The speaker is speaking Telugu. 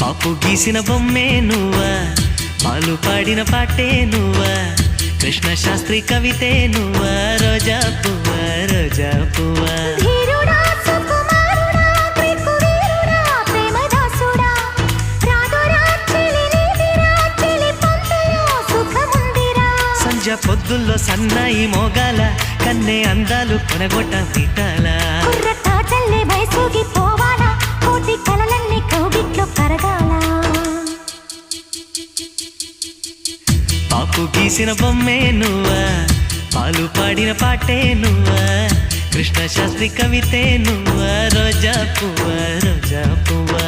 పాపు గీసిన బొమ్మే నువ్వా, పాలు పాడిన పాటే నువ్వా, కృష్ణ శాస్త్రి కవితే నువ్వా, రోజా పువ్వా రోజా పువ్వా. సంజ పొద్దుల్లో సన్నాయి మోగాల, కన్నే అందాలు కొనగొట్ట విటాలా. పాపు గీసిన బొమ్మే నువ్వా, పాలు పాడిన పాటే నువ్వా, కృష్ణ శాస్త్రి కవితే నువ్వా, రోజా పువ్వా రోజా పువ్వా.